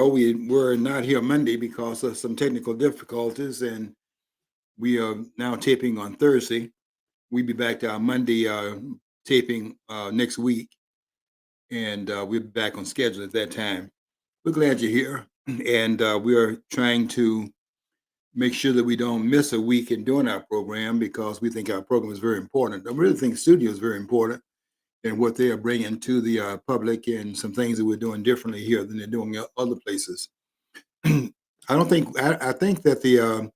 know, we were not here Monday because of some technical difficulties, and we are now taping on Thursday. We'll be back to our Monday taping next week, and we'll be back on schedule at that time. We're glad you're here, and we are trying to make sure that we don't miss a week in doing our program because we think our program is very important. I really think studio is very important and what they are bringing to the public and some things that we're doing differently here than they're doing other places. I think that the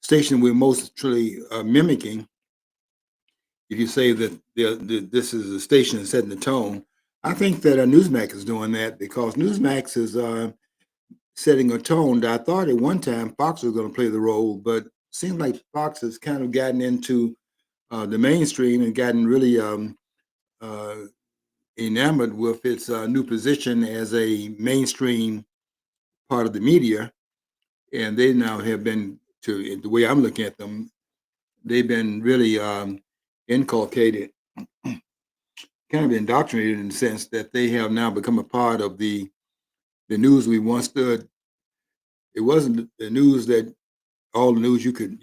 station we're mostly mimicking, if you say that this is a station that's setting the tone, I think that Newsmax is doing that because Newsmax is setting a tone that I thought at one time Fox was going to play the role, but it seems like Fox has kind of gotten into the mainstream and gotten really uh, enamored with its new position as a mainstream part of the media. And they now have been, to the way I'm looking at them, they've been really inculcated, kind of indoctrinated in the sense that they have now become a part of the news we once stood. It wasn't the news that all the news you could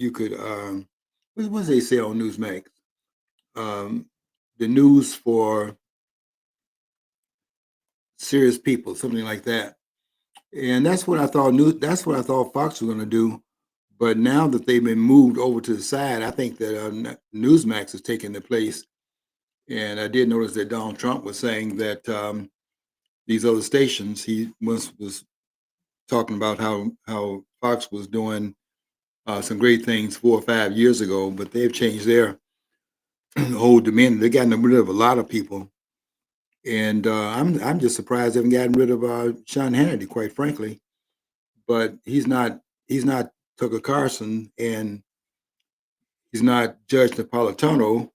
what does they say on Newsmax? Um, the news for serious people, something like that. And that's what I thought. That's what I thought Fox was going to do. But now that they've been moved over to the side, I think that Newsmax is taking the place. And I did notice that Donald Trump was saying that these other stations, he once was talking about how Fox was doing some great things 4 or 5 years ago, but they've changed their whole demeanor. They've gotten rid of a lot of people, and I'm just surprised they haven't gotten rid of Sean Hannity, quite frankly. But he's not Tucker Carlson, and he's not Judge Napolitano,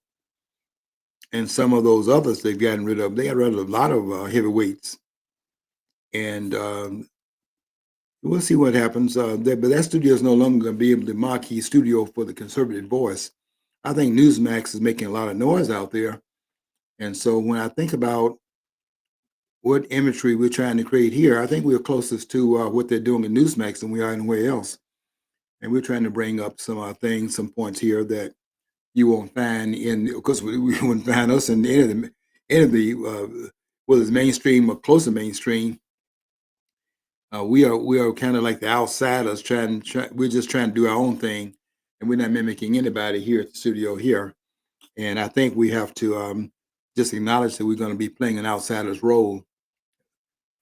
and some of those others they've gotten rid of. They got rid of a lot of heavyweights, and we'll see what happens. But that studio is no longer going to be able to marquee studio for the conservative voice. I think Newsmax is making a lot of noise out there, and so when I think about what imagery we're trying to create here, I think we're closest to what they're doing in Newsmax than we are anywhere else. And we're trying to bring up some things, some points here that you won't find in, because we wouldn't find us in any of the whether it's mainstream or close to mainstream. We are kind of like the outsiders we're just trying to do our own thing, and we're not mimicking anybody here at the studio here. And I think we have to just acknowledge that we're going to be playing an outsider's role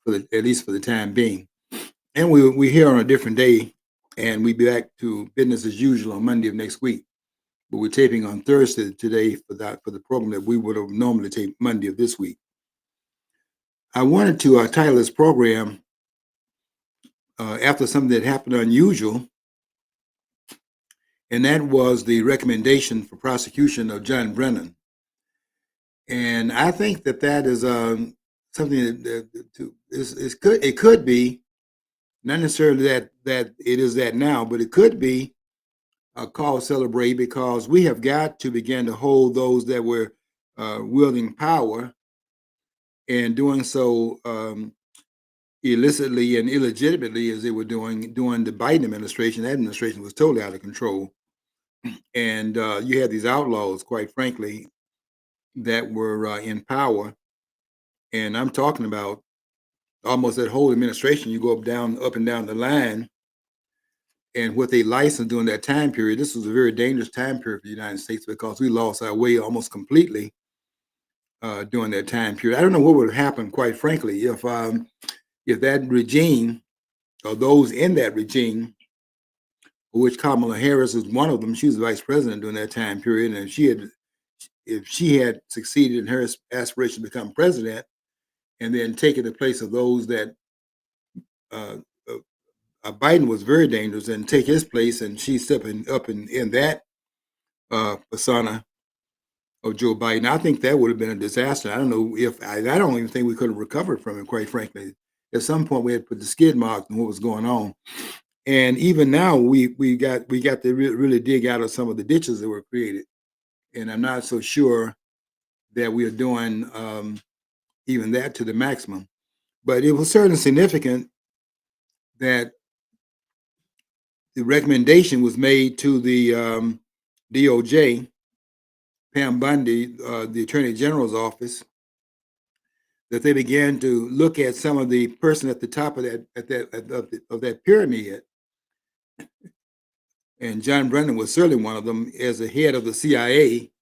at least for the time being. And we're here on a different day, and we be back to business as usual on Monday of next week. But we're taping on Thursday today for the program that we would have normally taped Monday of this week. I wanted to title this program after something that happened unusual, and that was the recommendation for prosecution of John Brennan. And I think that is something it could be not necessarily that it is that now, but it could be a call to celebrate because we have got to begin to hold those that were wielding power and doing so illicitly and illegitimately as they were doing during the Biden administration. That administration was totally out of control. And you had these outlaws, quite frankly, that were in power. And I'm talking about almost that whole administration. You go up and down the line, and what they licensed during that time period. This was a very dangerous time period for the United States because we lost our way almost completely during that time period. I don't know what would have happened, quite frankly, if that regime or those in that regime, which Kamala Harris was one of them. She was the vice president during that time period, and if she had succeeded in her aspiration to become president, and then taken the place of those that Biden was very dangerous, and take his place, and she's stepping up in that persona of Joe Biden. I think that would have been a disaster. I don't know if I don't even think we could have recovered from it, quite frankly. At some point, we had put the skid mark on what was going on. And even now, we got to really dig out of some of the ditches that were created. And I'm not so sure that we are doing even that to the maximum. But it was certainly significant that the recommendation was made to the DOJ, Pam Bundy, the Attorney General's office, that they began to look at some of the person at the top of that pyramid, and John Brennan was certainly one of them as the head of the CIA.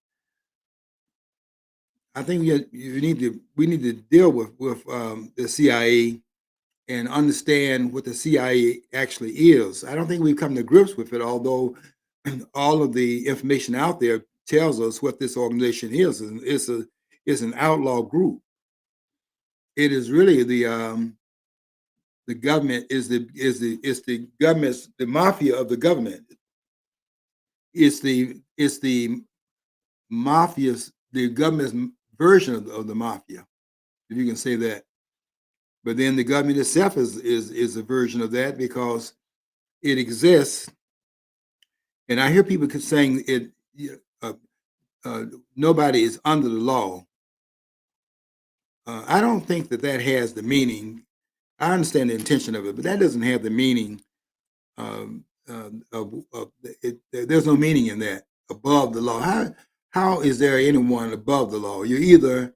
I think we need to deal with the CIA and understand what the CIA actually is. I don't think we've come to grips with it, although all of the information out there tells us what this organization is. And it's an outlaw group. It is really the government is the government's the mafia of the government. It's the mafia's the government's version of the mafia, if you can say that. But then the government itself is a version of that because it exists. And I hear people saying it. Uh, Nobody is under the law. I don't think that has the meaning. I understand the intention of it, but that doesn't have the meaning of it. There's no meaning in that above the law. How is there anyone above the law? You're either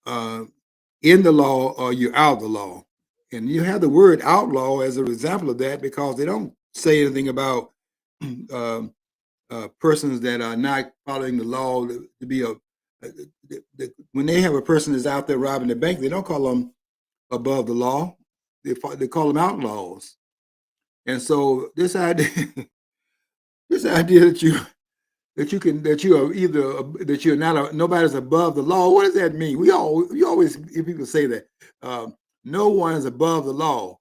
in the law or you're out of the law. And you have the word outlaw as an example of that because they don't say anything about persons that are not following the law to be when they have a person that's out there robbing the bank, they don't call them above the law. They call them outlaws. And so this idea, this idea that you are either that you're not nobody's above the law. What does that mean? You always hear people say that no one is above the law.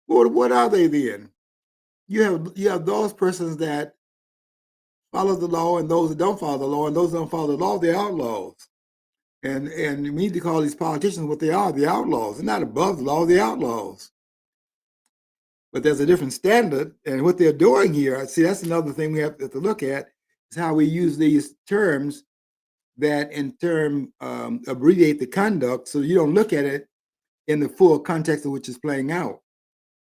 What are they then? You have those persons that follow the law and those that don't follow the law, and those that don't follow the law, they're outlaws. And we need to call these politicians what they are, the outlaws. They're not above the law, they're outlaws. But there's a different standard, and what they're doing here, see, that's another thing we have to look at, is how we use these terms that in turn abbreviate the conduct so you don't look at it in the full context of which is playing out.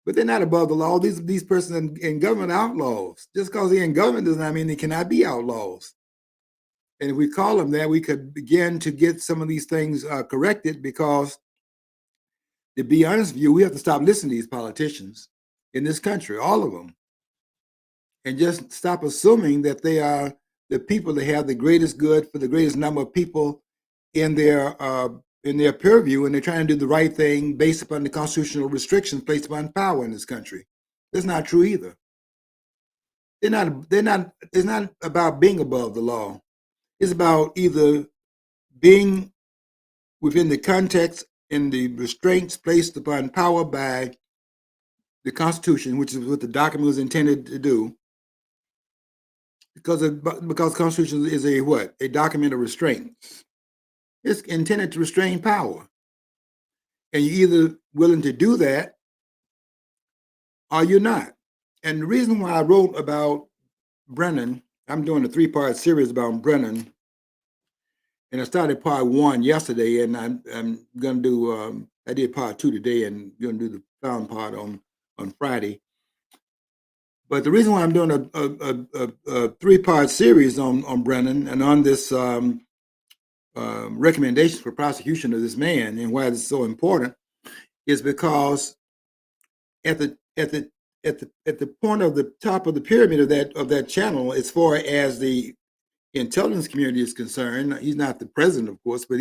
But they're not above the law. These persons in government are outlaws. Just because they're in government does not mean they cannot be outlaws. And if we call them that, we could begin to get some of these things corrected because, to be honest with you, we have to stop listening to these politicians in this country, all of them, and just stop assuming that they are the people that have the greatest good for the greatest number of people in their purview, and they're trying to do the right thing based upon the constitutional restrictions placed upon power in this country. That's not true either. It's not about being above the law. It's about either being within the context and the restraints placed upon power by the Constitution, which is what the document was intended to do, because Constitution is a document of restraints. It's intended to restrain power, and you're either willing to do that or you're not. And the reason why I wrote about Brennan, I'm doing a 3-part series about Brennan, and I started part 1 yesterday, and I'm going to do. I did part 2 today, and going to do the final part on Friday. But the reason why I'm doing a 3-part series on Brennan and on this recommendations for prosecution of this man and why it's so important is because at the point of the top of the pyramid of that channel, as far as the intelligence community is concerned, he's not the president, of course, but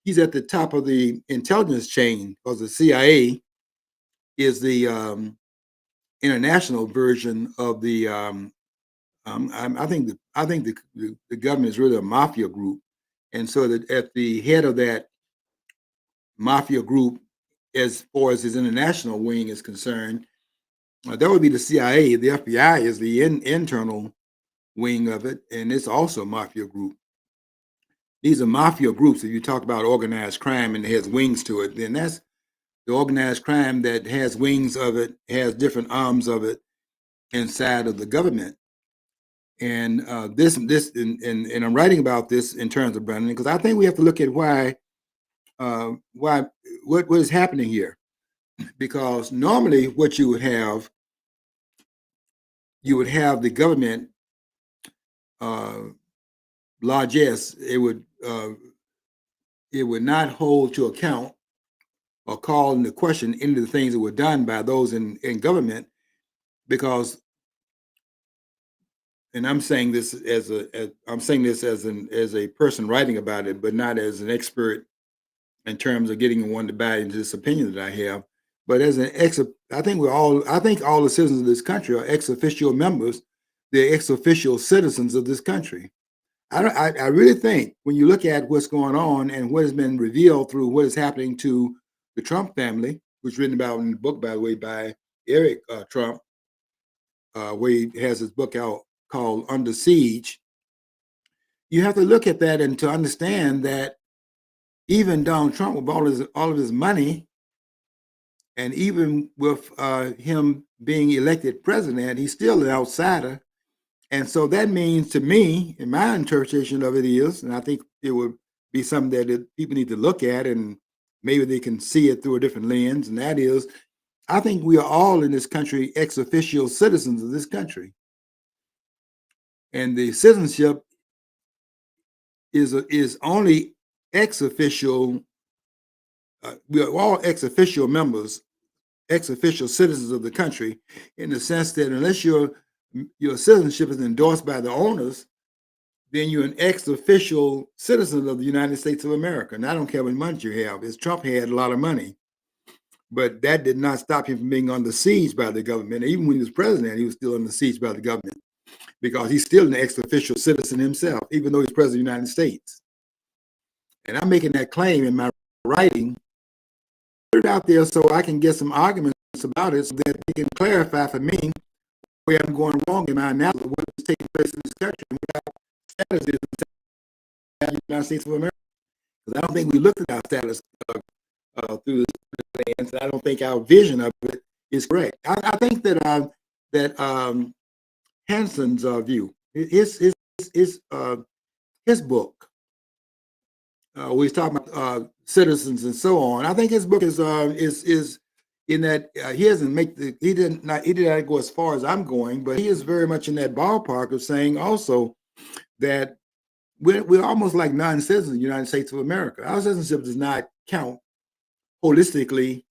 he's at the top of the intelligence chain because the CIA is the international version of the. I think the government is really a mafia group, and so that at the head of that mafia group, as far as his international wing is concerned, that would be the CIA. The FBI is the internal wing of it, and it's also a mafia group. These are mafia groups. If you talk about organized crime and it has wings to it, then that's the organized crime that has wings of it, has different arms of it inside of the government. And and I'm writing about this in terms of Brennan because I think we have to look at why what is happening here. because normally what you would have the government uh, largesse. It would not hold to account or call into question any of the things that were done by those in government, because, and I'm saying this I'm saying this as a person writing about it, but not as an expert in terms of getting one to buy into this opinion that I have. But as an I think all the citizens of this country are ex officio members. They're ex officio citizens of this country. I really think when you look at what's going on and what has been revealed through what is happening to the Trump family, which is written about in the book, by the way, by Eric Trump, where he has his book out called Under Siege. You have to look at that and to understand that even Donald Trump, with all of his money, and even with him being elected president, he's still an outsider. And so that means to me, in my interpretation of it is, and I think it would be something that people need to look at, and maybe they can see it through a different lens. And that is, I think we are all in this country ex officio citizens of this country. And the citizenship is only ex officio. We are all ex officio members, ex officio citizens of the country, in the sense that unless your citizenship is endorsed by the owners, then you're an ex officio citizen of the United States of America. And I don't care how much money you have. As Trump had a lot of money, but that did not stop him from being under siege by the government. Even when he was president, he was still under siege by the government, because he's still an ex officio citizen himself, even though he's president of the United States. And I'm making that claim in my writing, put it out there so I can get some arguments about it, so that they can clarify for me where I'm going wrong in my analysis of what is taking place in this country, and what our status is in the United States of America. Because I don't think we looked at our status through this lens, and I don't think our vision of it is correct. I think that Hanson's view, his book, where he's talking about citizens and so on. I think his book is in that he did not go as far as I'm going, but he is very much in that ballpark of saying also that we're almost like non-citizens of the United States of America. Our citizenship does not count holistically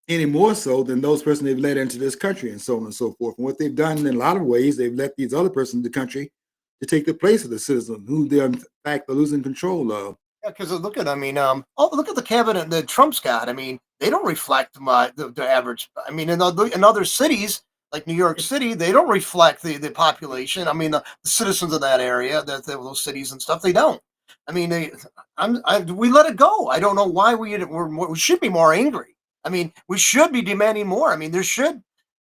any more so than those persons they've led into this country, and so on and so forth. And what they've done in a lot of ways, they've let these other persons in the country to take the place of the citizen, who they're in fact losing control of. Yeah, because look at, look at the cabinet that Trump's got. I mean, they don't reflect the average. I mean, in other cities like New York City, they don't reflect the population. I mean, the citizens of that area, those cities and stuff, they don't. I mean, we let it go. I don't know why we should be more angry. I mean, we should be demanding more. I mean, I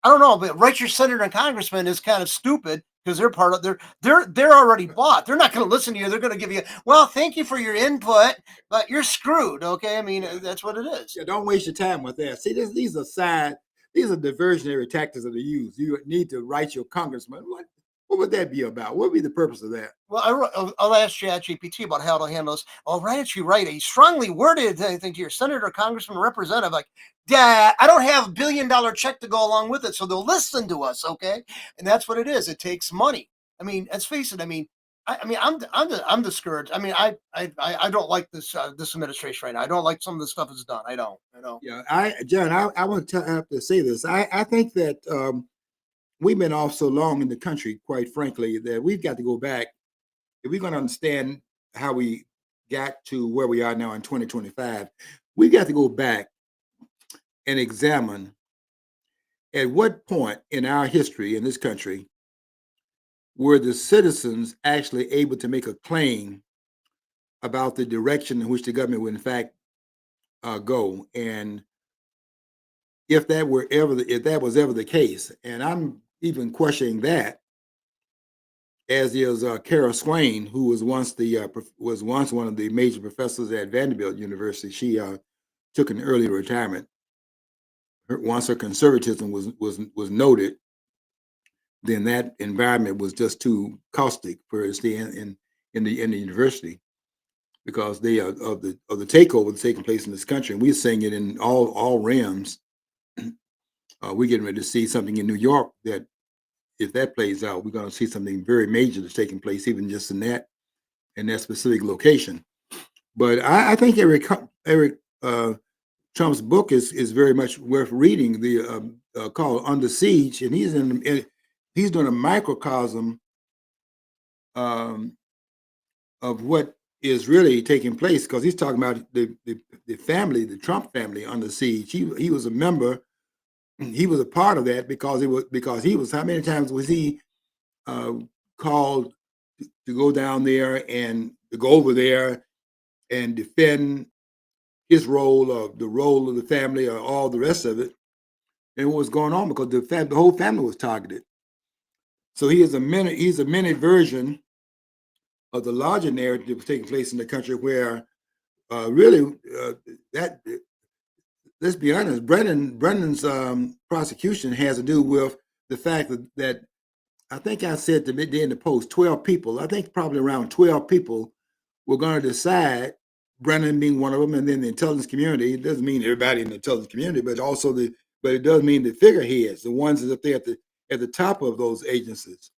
don't know, but write your senator and congressman is kind of stupid, because they're part of they're already bought. They're not going to listen to you. They're going to give you, well, thank you for your input, but you're screwed. Okay, I mean, that's what it is. Yeah, don't waste your time with that. See, these are diversionary tactics that are used. You need to write your congressman. What would that be about? What would be the purpose of that? Well, I'll ask ChatGPT about how to handle this. Why don't you write a strongly worded thing to your senator, congressman, representative, like, yeah, I don't have $1 billion check to go along with it, so they'll listen to us, okay? And that's what it is. It takes money. I mean, let's face it. I mean, I'm discouraged. I mean, I don't like this administration right now. I don't like some of the stuff that's done. I don't. Yeah, John, I want to have to say this. I think that we've been off so long in the country, quite frankly, that we've got to go back if we're going to understand how we got to where we are now in 2025. We've got to go back and examine at what point in our history in this country were the citizens actually able to make a claim about the direction in which the government would in fact go, and if that was ever the case. And I'm even questioning that, as is Kara Swain, who was once one of the major professors at Vanderbilt University. She took an early retirement. Once her conservatism was noted, then that environment was just too caustic for her to stay in the university, because they of the takeover that's taking place in this country, and we're seeing it in all realms We're getting ready to see something in New York that, if that plays out, we're going to see something very major that's taking place, even just in that specific location. But I think Eric Trump's book is very much worth reading. The called Under Siege, and he's doing a microcosm um, of what is really taking place, because he's talking about the family, the Trump family under siege. He was a member. He was a part of that because he was, how many times was he uh, called to go down there and to go over there and defend his role, or the role of the family, or all the rest of it, and what was going on, because the whole family was targeted. So he's a mini version of the larger narrative that was taking place in the country, where really that let's be honest, Brennan's prosecution has to do with the fact that I think I said to midday in the post, 12 people. I think probably around 12 people were going to decide, Brennan being one of them, and then the intelligence community. It doesn't mean everybody in the intelligence community, but also but it does mean the figureheads, the ones that are there at the top of those agencies,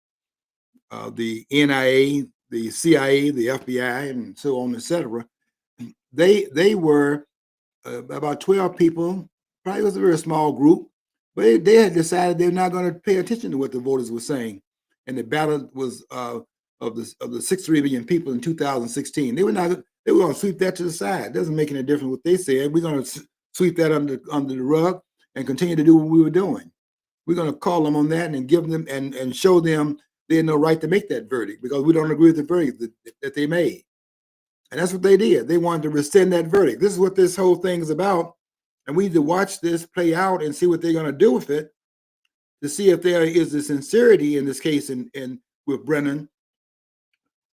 the NIA, the CIA, the FBI, and so on, etc. They were about 12 people. Probably was a very small group, but they had decided they're not going to pay attention to what the voters were saying. And the ballot was of the 63 million people in 2016. They were going to sweep that to the side. It doesn't make any difference what they said. We're going to sweep that under the rug and continue to do what we were doing. We're going to call them on that and give them and show them they had no right to make that verdict, because we don't agree with the verdict that they made. And that's what they did. They wanted to rescind that verdict. This is what this whole thing is about. And we need to watch this play out and see what they're going to do with it, to see if there is the sincerity in this case in with Brennan,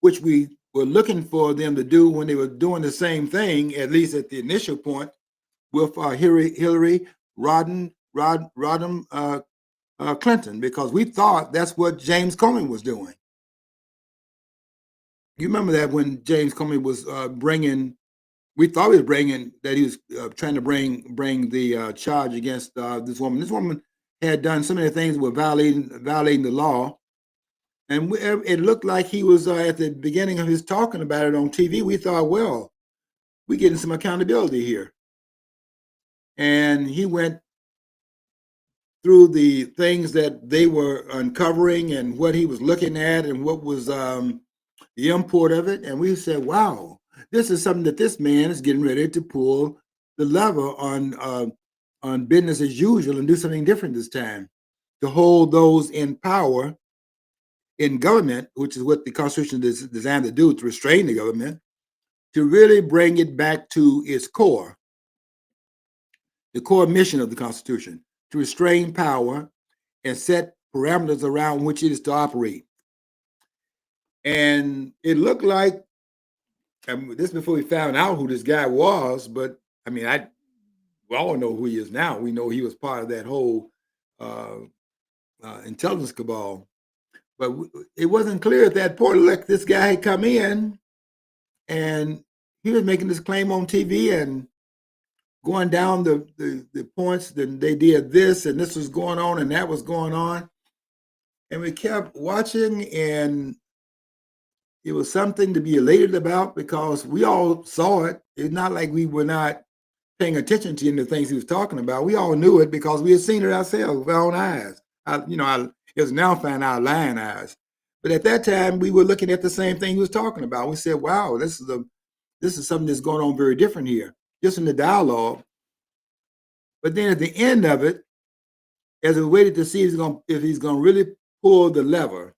which we were looking for them to do when they were doing the same thing, at least at the initial point, with Hillary Rodham Clinton, because we thought that's what James Comey was doing. You remember that when James Comey was we thought he was that he was trying to bring the charge against this woman. This woman had done so many things with violating the law, and it looked like he was at the beginning of his talking about it on TV. We thought, well, we're getting some accountability here, and he went through the things that they were uncovering and what he was looking at and what was the import of it, and we said, wow, this is something that this man is getting ready to pull the lever on business as usual and do something different this time, to hold those in power in government, which is what the Constitution is designed to do, to restrain the government, to really bring it back to its core, the core mission of the Constitution, to restrain power and set parameters around which it is to operate. And it looked like, this before we found out who this guy was, but I mean, we all know who he is now. We know he was part of that whole intelligence cabal. But it wasn't clear at that point. Like, this guy had come in and he was making this claim on TV and going down the points that they did this and this was going on and that was going on. And we kept watching, and it was something to be elated about, because we all saw it. It's not like we were not paying attention to the things he was talking about. We all knew it because we had seen it ourselves with our own eyes. It was now found our lying eyes. But at that time, we were looking at the same thing he was talking about. We said, wow, this is something that's going on very different here, just in the dialogue. But then at the end of it, as we waited to see if he's going to really pull the lever,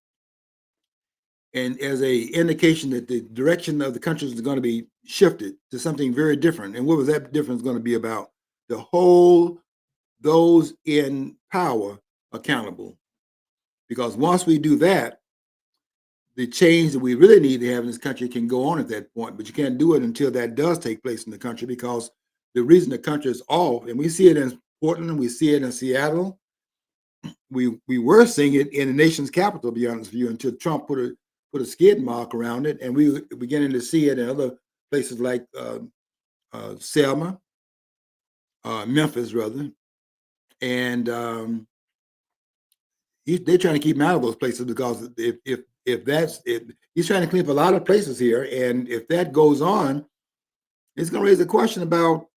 and as a indication that the direction of the country is going to be shifted to something very different. And what was that difference going to be about? To hold those in power accountable. Because once we do that, the change that we really need to have in this country can go on at that point. But you can't do it until that does take place in the country, because the reason the country is off, and we see it in Portland, we see it in Seattle, we were seeing it in the nation's capital, to be honest with you, until Trump put a skid mark around it, and we were beginning to see it in other places like Selma, Memphis rather, and they're trying to keep him out of those places because if he's trying to clean up a lot of places here, and if that goes on, it's going to raise a question about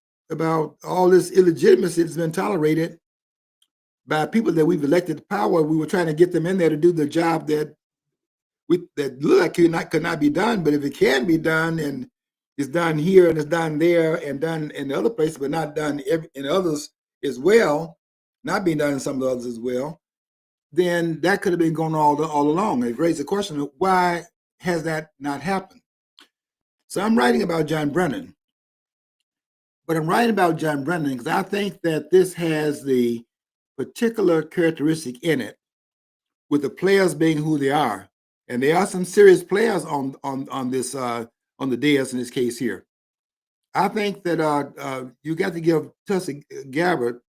all this illegitimacy that's been tolerated by people that we've elected to power. We were trying to get them in there to do the job that look like could not be done, but if it can be done and it's done here and it's done there and done in the other places, but not done in others as well, not being done in some of the others as well, then that could have been going on all along. It raised the question of why has that not happened? So I'm writing about John Brennan, but I'm writing about John Brennan because I think that this has the particular characteristic in it, with the players being who they are, and there are some serious players on this on the dais in this case here. I think that you got to give Tulsi Gabbard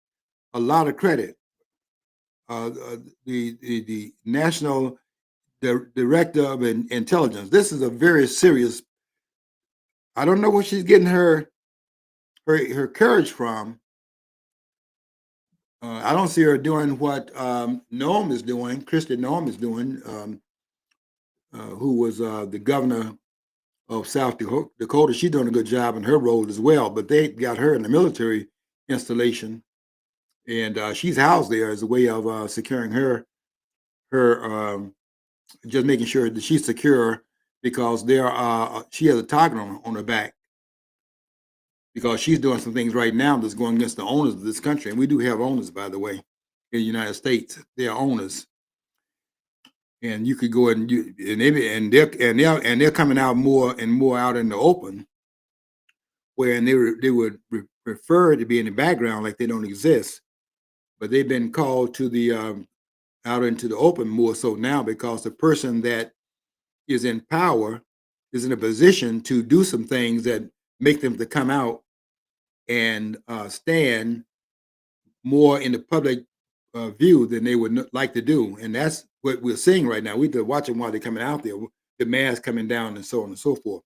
a lot of credit. The National Director of Intelligence. This is a very serious. I don't know where she's getting her courage from. I don't see her doing what Noam is doing. Christian Noam is doing, who was the governor of South Dakota. She's doing a good job in her role as well. But they got her in the military installation, and she's housed there as a way of securing her just making sure that she's secure, because she has a target on her back, because she's doing some things right now that's going against the owners of this country. And we do have owners, by the way, in the United States. They are owners, and you could go and they're coming out more and more out in the open, where they would prefer to be in the background like they don't exist, but they've been called to the out into the open more so now, because the person that is in power is in a position to do some things that make them to come out and stand more in the public view than they would like to do. And that's what we're seeing right now. We're watching while they're coming out there, the masks coming down and so on and so forth.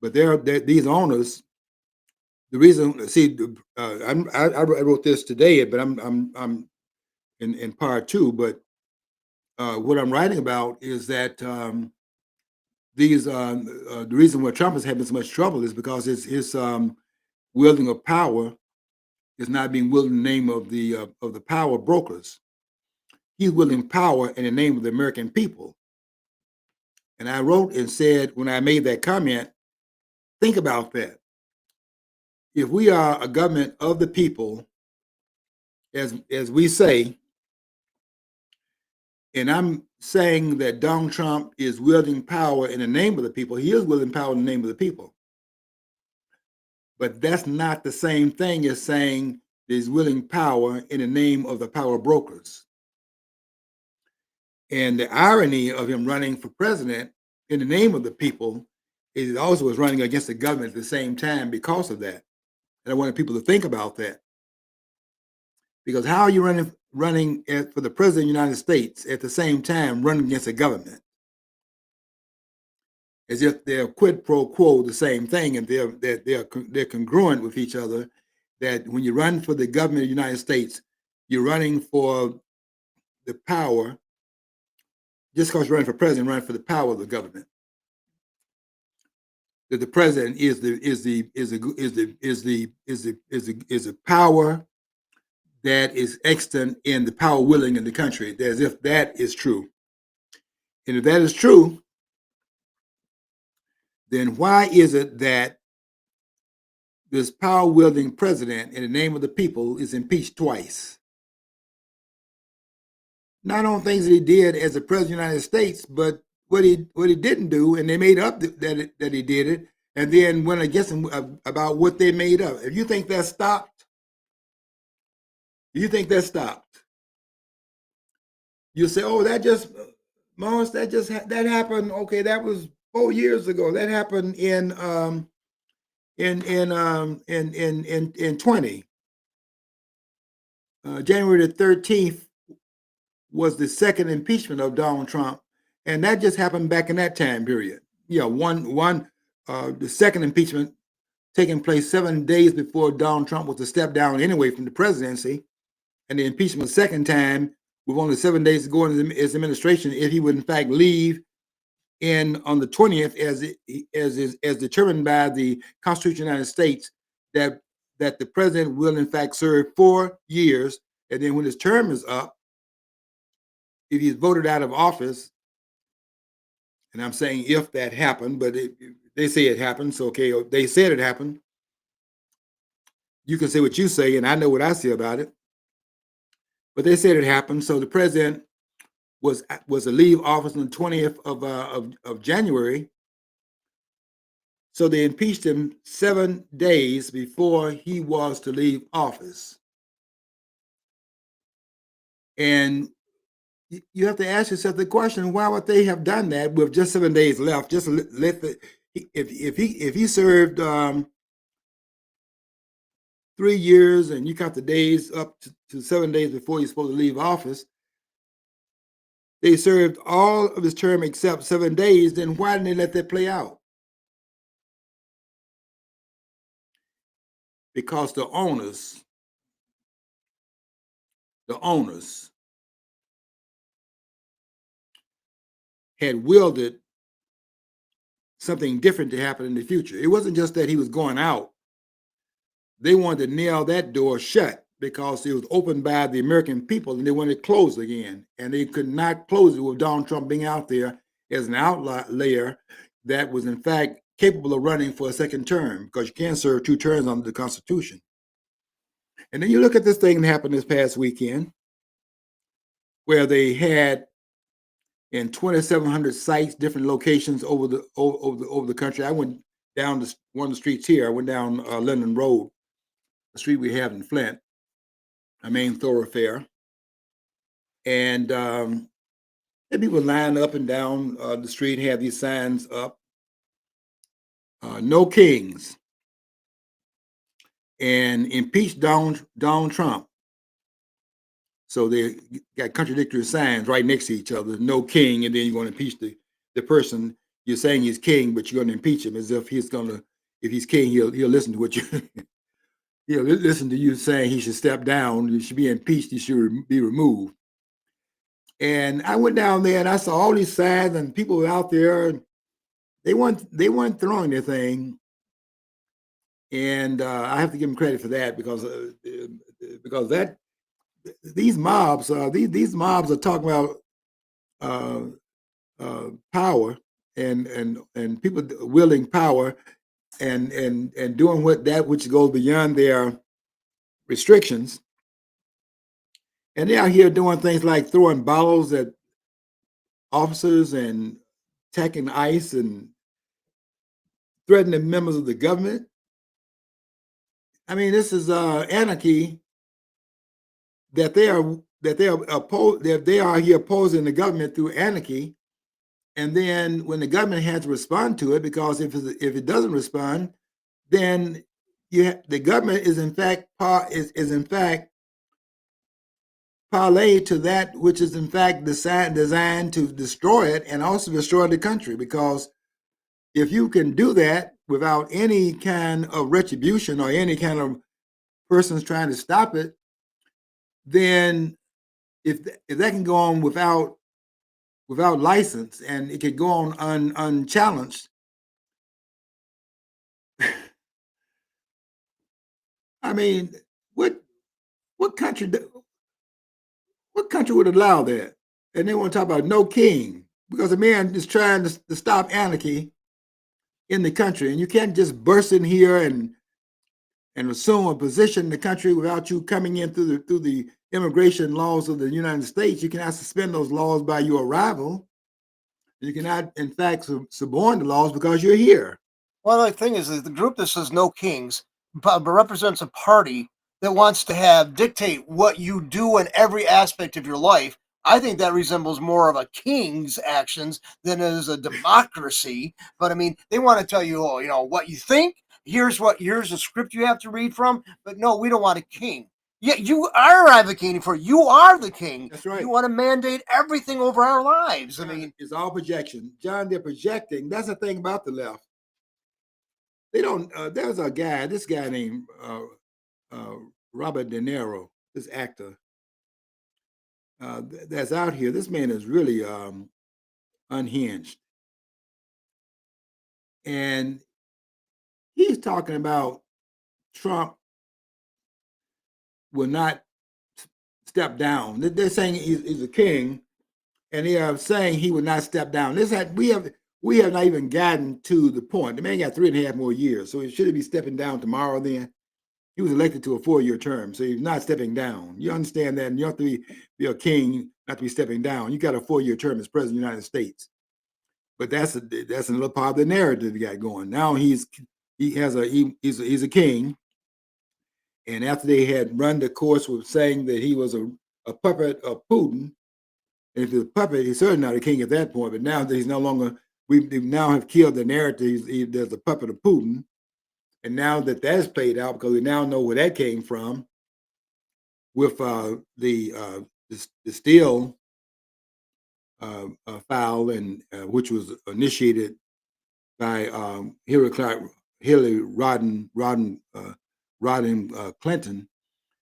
But these owners, the reason, see, I wrote this today, but I'm in part two, but what I'm writing about is that the reason why Trump is having so much trouble is because his wielding of power is not being wielded in the name of the power brokers. He's wielding power in the name of the American people. And I wrote and said, when I made that comment, think about that. If we are a government of the people, as we say, and I'm saying that Donald Trump is wielding power in the name of the people, he is wielding power in the name of the people. But that's not the same thing as saying he's wielding power in the name of the power brokers. And the irony of him running for president in the name of the people is he also was running against the government at the same time because of that. And I wanted people to think about that. Because how are you running for the president of the United States at the same time running against the government? As if they're quid pro quo the same thing, and they're congruent with each other. That when you run for the government of the United States, you're running for the power. Just because you're running for president, running for the power of the government. That the president is the power that is extant in the power willing in the country, as if that is true. And if that is true, then why is it that this power wielding president in the name of the people is impeached twice? Not on things that he did as a president of the United States, but what he didn't do, and they made up that he did it, and then went against him about what they made up. If you think that stopped, you say, "Oh, that happened. Okay, that was 4 years ago. That happened in 20. January the 13th was the second impeachment of Donald Trump, and that just happened back in that time period. Yeah, the second impeachment taking place 7 days before Donald Trump was to step down anyway from the presidency. and they impeach him a second time with only 7 days to go in his administration, if he would in fact leave in on the 20th, as determined by the Constitution of the United States, that the president will in fact serve 4 years, and then when his term is up, if he's voted out of office, and I'm saying if that happened, but they say it happened, so okay, they said it happened. You can say what you say, and I know what I say about it. But they said it happened, so the president was to leave office on the 20th of January. So they impeached him 7 days before he was to leave office. And you have to ask yourself the question: why would they have done that with just 7 days left? Just let the if he served 3 years and you count the days up to 7 days before you're supposed to leave office, they served all of his term except 7 days. Then why didn't they let that play out? Because the owners had willed it something different to happen in the future. It wasn't just that he was going out. They wanted to nail that door shut because it was opened by the American people, and they wanted it closed again. And they could not close it with Donald Trump being out there as an outlier that was in fact capable of running for a second term, because you can't serve 2 terms under the Constitution. And then you look at this thing that happened this past weekend, where they had in 2,700 sites, different locations over the country. I went down one of the streets here. I went down London Road, the street we have in Flint, a main thoroughfare, and people lined up and down the street, had these signs up: "No kings," and "Impeach Donald Trump." So they got contradictory signs right next to each other: "No king," and then you're going to impeach the person you're saying he's king, but you're going to impeach him as if if he's king, he'll listen to what you he'll listen to you saying he should step down, he should be impeached, he should be removed. And I went down there and I saw all these signs, and people were out there. They weren't throwing their thing, and I have to give them credit for that, because that these mobs are talking about power and people wielding power and doing which goes beyond their restrictions. And they're out here doing things like throwing bottles at officers and attacking ICE and threatening members of the government. I mean, this is anarchy that they are here opposing the government through anarchy. And then when the government has to respond to it, because if it doesn't respond, then the government is in fact parlayed to that which is in fact designed to destroy it and also destroy the country. Because if you can do that without any kind of retribution or any kind of persons trying to stop it, then if that can go on without license, and it could go on unchallenged, I mean, what country would allow that? And they want to talk about no king, because a man is trying to stop anarchy in the country, and you can't just burst in here and assume a position in the country without you coming in through the immigration laws of the United States. You cannot suspend those laws by your arrival. You cannot, in fact, suborn the laws because you're here. Well, the thing is the group that says no kings represents a party that wants to dictate what you do in every aspect of your life. I think that resembles more of a king's actions than it is a democracy. But I mean, they want to tell you, what you think. Here's a script you have to read from. But no, we don't want a king. Yeah, you are advocating for it. You are the king. That's right. You want to mandate everything over our lives. I mean, it's all projection, John. They're projecting. That's the thing about the left. They don't. There's this guy named Robert De Niro, this actor. that's out here. This man is really unhinged, and he's talking about Trump will not step down. They're saying he's a king, and they are saying he would not step down. We have not even gotten to the point. The man got 3.5 more years, so should he be stepping down tomorrow? Then he was elected to a 4-year term, so he's not stepping down. You understand that? And you have to be a king, not to be stepping down. You got a 4-year term as president of the United States, but that's another part of the narrative he got going. Now he's a king, and after they had run the course with saying that he was a puppet of Putin. And if he's a puppet, he's certainly not a king at that point. But now that he's no longer, we now have killed the narrative. There's a puppet of Putin, and now that that's played out, because we now know where that came from, with the Steele file, and which was initiated by Hillary Rodham Clinton,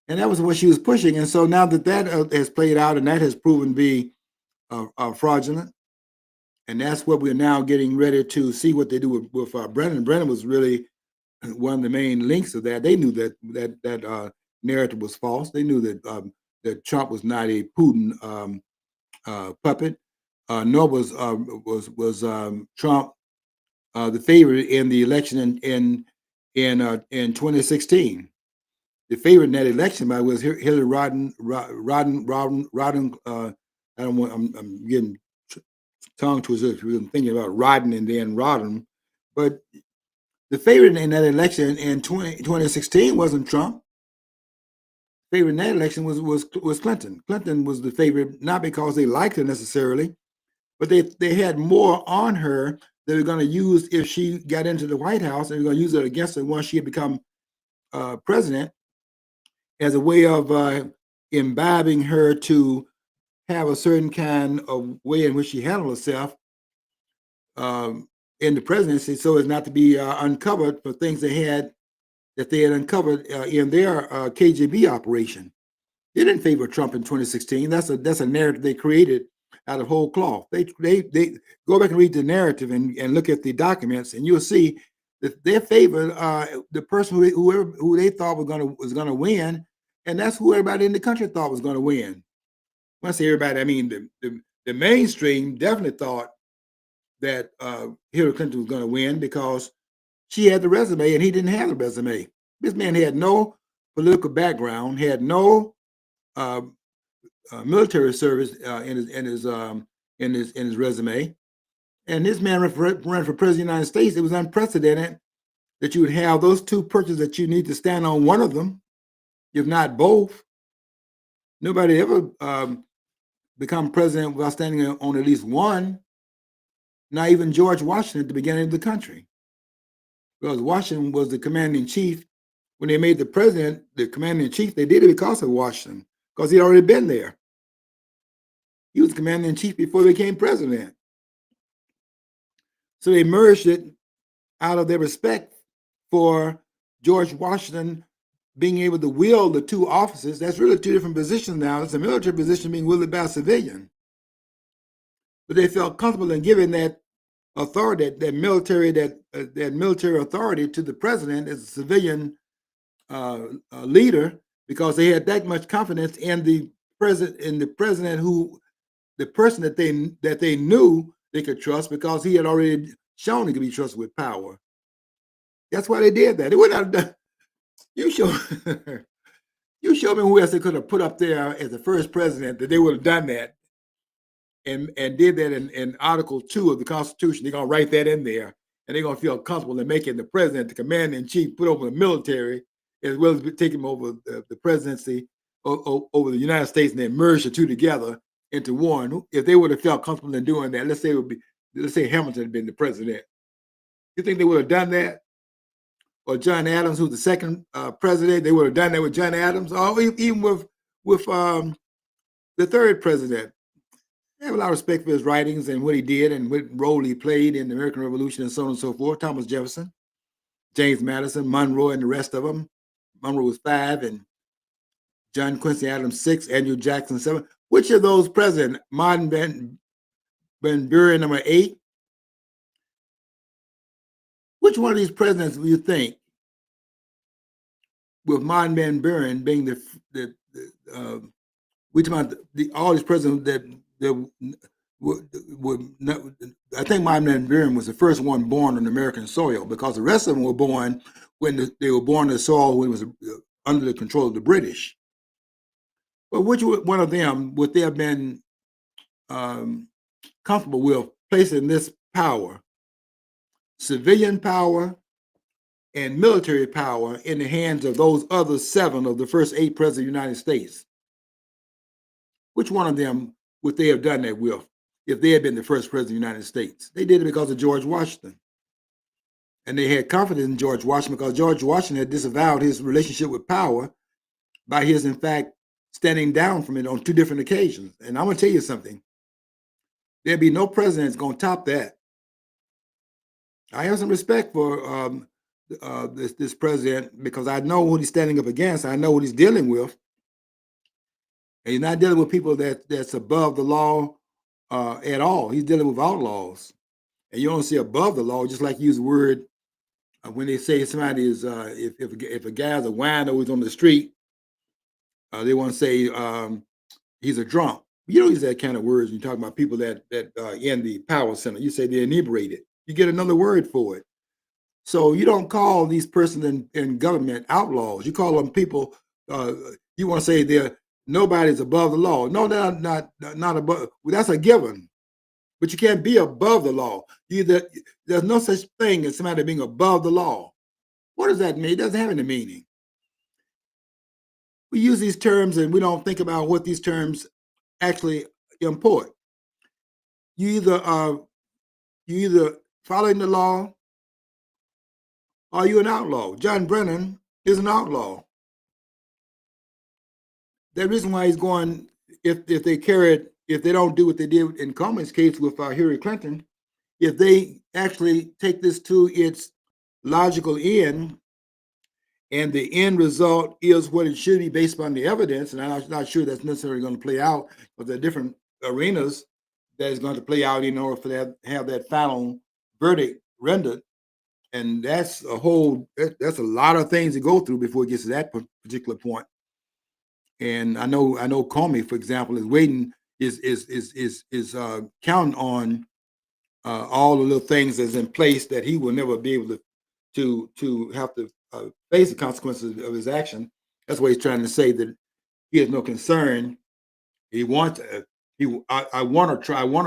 and that was what she was pushing. And so now that has played out, and that has proven to be fraudulent, and that's what we're now getting ready to see what they do with Brennan. Brennan was really one of the main links of that. They knew that narrative was false. They knew that Trump was not a Putin puppet, nor was Trump the favorite in the election in 2016. The favorite in that election was Hillary Rodham. I'm getting tongue twisted because I'm thinking about Rodham and then Rodham, but the favorite in that election in 2016 wasn't Trump. The favorite in that election was Clinton. Clinton was the favorite, not because they liked her necessarily, but they had more on her they were going to use if she got into the White House, and they were going to use it against her once she had become president, as a way of imbibing her to have a certain kind of way in which she handled herself in the presidency, so as not to be uncovered for things they had uncovered in their KGB operation. They didn't favor Trump in 2016. That's a narrative they created out of whole cloth. They go back and read the narrative and look at the documents, and you'll see that they favored the person who they thought was gonna win, and that's who everybody in the country thought was gonna win. When I say everybody, I mean the mainstream definitely thought that Hillary Clinton was gonna win because she had the resume and he didn't have the resume. This man had no political background, had no military service in his resume, and this man ran for president of the United States. It was unprecedented that you would have those two perches that you need to stand on one of them, if not both. Nobody ever become president without standing on at least one. Not even George Washington at the beginning of the country, because Washington was the commander-in-chief. When they made the president the commander-in-chief, they did it because of Washington, because he'd already been there. He was commander-in-chief before he became president. So they merged it out of their respect for George Washington being able to wield the two offices. That's really two different positions now. It's a military position being wielded by a civilian. But they felt comfortable in giving that authority, that military authority to the president as a civilian leader, because they had that much confidence in the president, the person that they knew they could trust, because he had already shown he could be trusted with power. That's why they did that. They would not have done. You show me who else they could have put up there as the first president that they would have done that, and did that in Article 2 of the Constitution. They're gonna write that in there, and they're gonna feel comfortable in making the president the commander-in-chief, put over the military, as well as taking over the presidency over the United States, and then merge the two together into one. If they would have felt comfortable in doing that, let's say Hamilton had been the president, you think they would have done that? Or John Adams, who's the second president, they would have done that with John Adams, or even with the third president. I have a lot of respect for his writings and what he did and what role he played in the American Revolution and so on and so forth. Thomas Jefferson, James Madison, Monroe, and the rest of them. Monroe was 5, and John Quincy Adams 6, Andrew Jackson 7. Which of those presidents, Martin Ben Gurion, number 8, which one of these presidents do you think, with Martin Ben Gurion being we talking about all these presidents that would not, I think Martin Ben Gurion was the first one born on American soil, because the rest of them were born when they were born on the soil when it was under the control of the British. But which one of them would they have been comfortable with placing this power, civilian power and military power, in the hands of those other 7 of the first 8 presidents of the United States? Which one of them would they have done that with if they had been the first president of the United States? They did it because of George Washington. And they had confidence in George Washington because George Washington had disavowed his relationship with power by his, in fact, standing down from it on 2 different occasions. And I'm going to tell you something. There'll be no president that's going to top that. I have some respect for this president, because I know what he's standing up against. I know what he's dealing with. And he's not dealing with people that's above the law at all. He's dealing with outlaws. And you don't see above the law, just like you use the word when they say somebody is, if a guy's a wino who's on the street, they want to say he's a drunk. You don't use that kind of words when you talk about people that in the power center. You say they're inebriated. You get another word for it. So you don't call these persons in government outlaws. You call them people. You want to say nobody's above the law. No, they're not above. Well, that's a given. But you can't be above the law. There's no such thing as somebody being above the law. What does that mean? It doesn't have any meaning. We use these terms and we don't think about what these terms actually import. You either following the law, or are you an outlaw? John Brennan is an outlaw. The reason why he's going, if they don't do what they did in Coleman's case with Hillary Clinton, if they actually take this to its logical end, and the end result is what it should be based upon the evidence, and I'm not sure that's necessarily going to play out, but there are different arenas that is going to play out in order for that have that final verdict rendered. And that's a lot of things to go through before it gets to that particular point. And I know Comey, for example, is waiting, is counting on all the little things that's in place that he will never be able to have to face the consequences of his action. That's what he's trying to say, that he has no concern. He wants I want a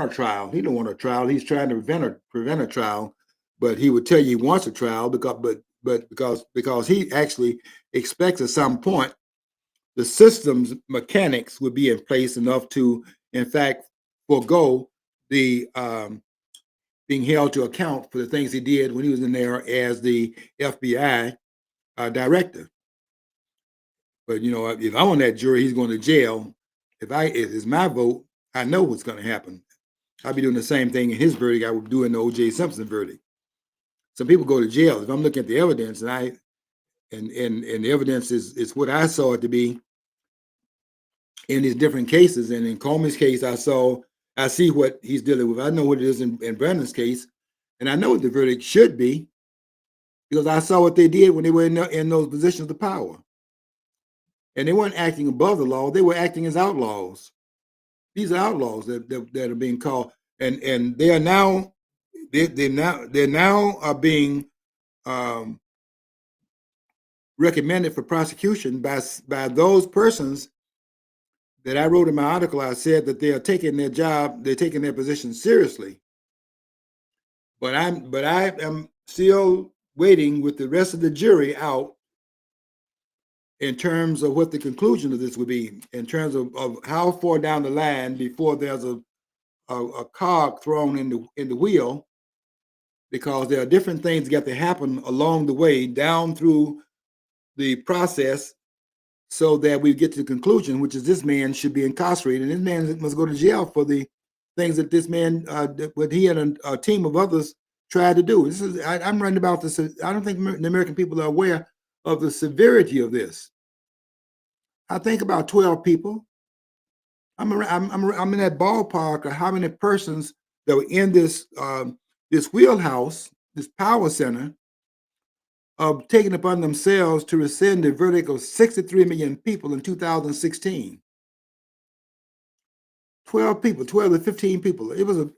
trial. He don't want a trial. He's trying to prevent a trial, but he would tell you he wants a trial because he actually expects at some point the system's mechanics would be in place enough to, in fact, forego the being held to account for the things he did when he was in there as the FBI director. But if I'm on that jury, he's going to jail. If it's my vote, I know what's going to happen. I'll be doing the same thing in his verdict I would do in the O.J. Simpson verdict. Some people go to jail. If I'm looking at the evidence and the evidence is what I saw it to be in these different cases, and in Comey's case, I see what he's dealing with. I know what it is in Brennan's case, and I know what the verdict should be because I saw what they did when they were in those positions of power. And they weren't acting above the law; they were acting as outlaws. These are outlaws that are being called, and they are now they're now being recommended for prosecution by those persons that I wrote in my article. I said that they are taking their job, they're taking their position seriously. But I am still waiting with the rest of the jury out in terms of what the conclusion of this would be, in terms of how far down the line before there's a cog thrown in the wheel, because there are different things that got to happen along the way down through the process so that we get to the conclusion, which is this man should be incarcerated. And this man must go to jail for the things that this man, what he and a team of others tried to do. I'm writing about this. I don't think the American people are aware of the severity of this. I think about 12 people I'm in that ballpark of how many persons that were in this wheelhouse, this power center, of taking upon themselves to rescind the verdict of 63 million people in 2016. 12 people, 12 to 15 people. It was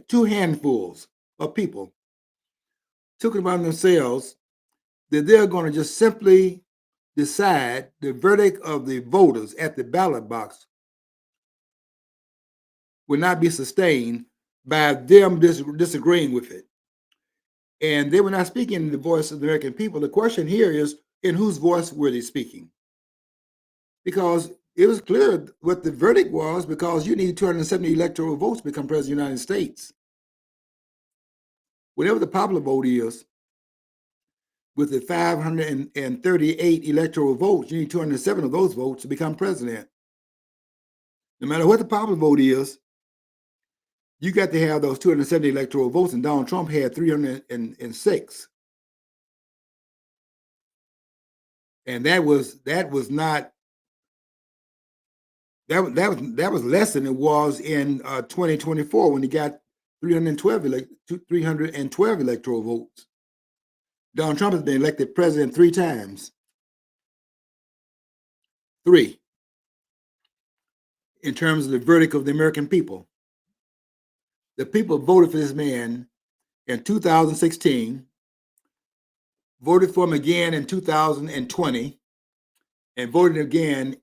two handfuls of people took it upon themselves that they're going to just simply decide the verdict of the voters at the ballot box will not be sustained by them disagreeing with it. And they were not speaking in the voice of the American people. The question here is, in whose voice were they speaking? Because it was clear what the verdict was, because you need 270 electoral votes to become president of the United States. Whatever the popular vote is, with the 538 electoral votes, you need 207 of those votes to become president. No matter what the popular vote is, you got to have those 270 electoral votes, and Donald Trump had 306. And that was less than it was in 2024 when he got 312 electoral votes. Donald Trump has been elected president 3 times. 3. In terms of the verdict of the American people. The people voted for this man in 2016, voted for him again in 2020, and voted again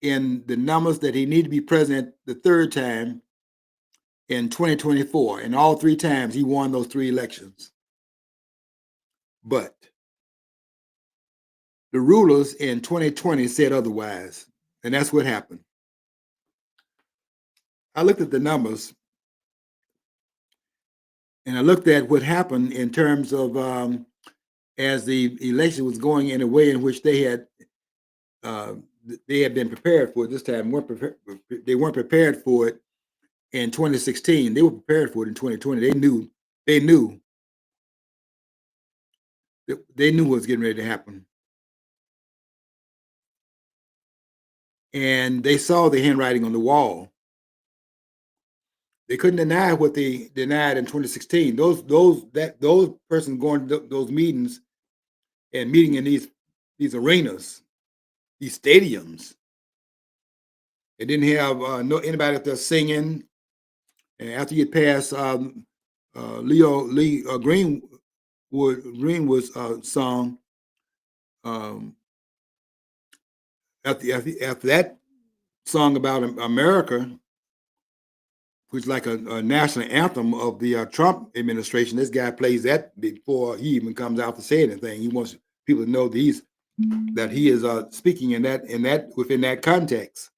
in the numbers that he needed to be president the 3rd time in 2024. And all 3 times he won those 3 elections. But the rulers in 2020 said otherwise, and that's what happened. I looked at the numbers, and I looked at what happened in terms of as the election was going in a way in which they had been prepared for it this time. They weren't prepared for it in 2016. They were prepared for it in 2020. They knew what was getting ready to happen. And they saw the handwriting on the wall. They couldn't deny what they denied in 2016. Those persons going to those meetings and meeting in these arenas, these stadiums. They didn't have anybody up there singing. And after you get past Greenwood's song, after that song about America, which is like a national anthem of the Trump administration, this guy plays that before he even comes out to say anything. He wants people to know that he is speaking within that context.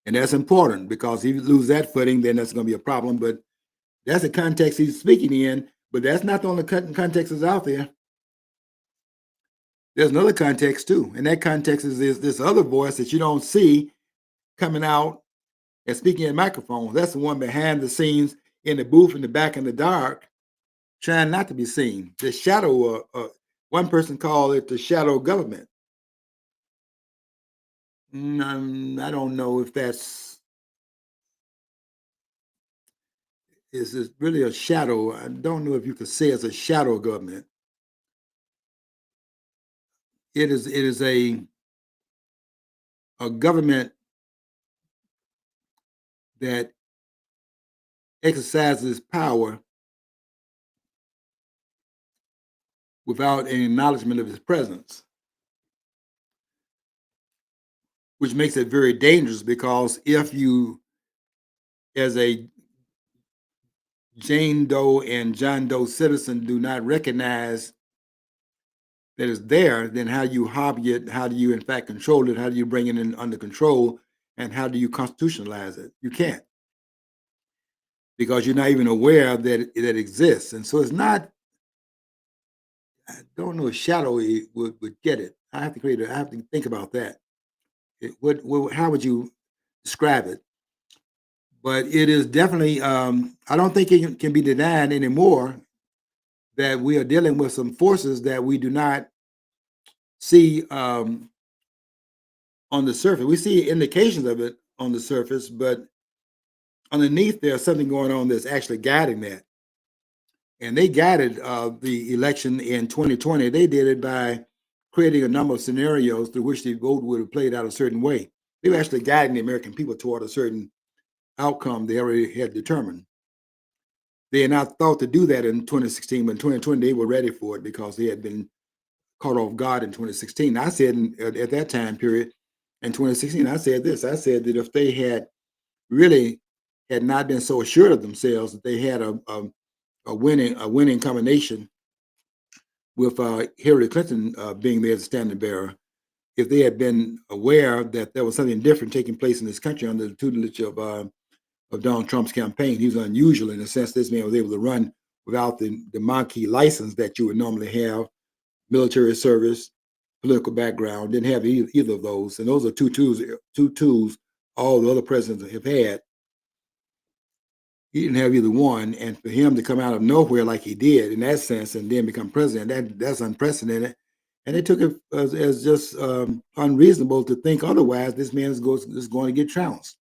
And that's important, because if you lose that footing, then that's going to be a problem. But that's the context he's speaking in. But that's not the only context that's out there. There's another context too. And that context is this other voice that you don't see coming out and speaking in microphones. That's the one behind the scenes in the booth in the back in the dark, trying not to be seen. The shadow, one person called it the shadow government. I don't know if is really a shadow. I don't know if you could say it's a shadow government. It is a government that exercises power without an acknowledgement of his presence, which makes it very dangerous, because if you, as a Jane Doe and John Doe citizen, do not recognize that it's there, then how do you hobby it? How do you in fact control it? How do you bring it in under control? And how do you constitutionalize it? You can't, because you're not even aware that it exists. And so it's not, I don't know if shadow would get it. I have to think about that. How would you describe it? But it is definitely, I don't think it can be denied anymore that we are dealing with some forces that we do not see on the surface. We see indications of it on the surface, but underneath there's something going on that's actually guiding that. And they guided the election in 2020. They did it by creating a number of scenarios through which the vote would have played out a certain way. They were actually guiding the American people toward a certain outcome they already had determined. They had not thought to do that in 2016, but in 2020 they were ready for it because they had been caught off guard in 2016. I said at that time period, in 2016, I said this. I said that if they had really had not been so assured of themselves that they had a winning combination with Hillary Clinton being there as a standing bearer, if they had been aware that there was something different taking place in this country under the tutelage of Donald Trump's campaign, he was unusual in the sense this man was able to run without the marquee license that you would normally have, military service, political background, didn't have either of those. And those are two tools all the other presidents have had. He didn't have either one. And for him to come out of nowhere like he did in that sense and then become president, that's unprecedented. And they took it as just unreasonable to think otherwise. This man is going to get trounced,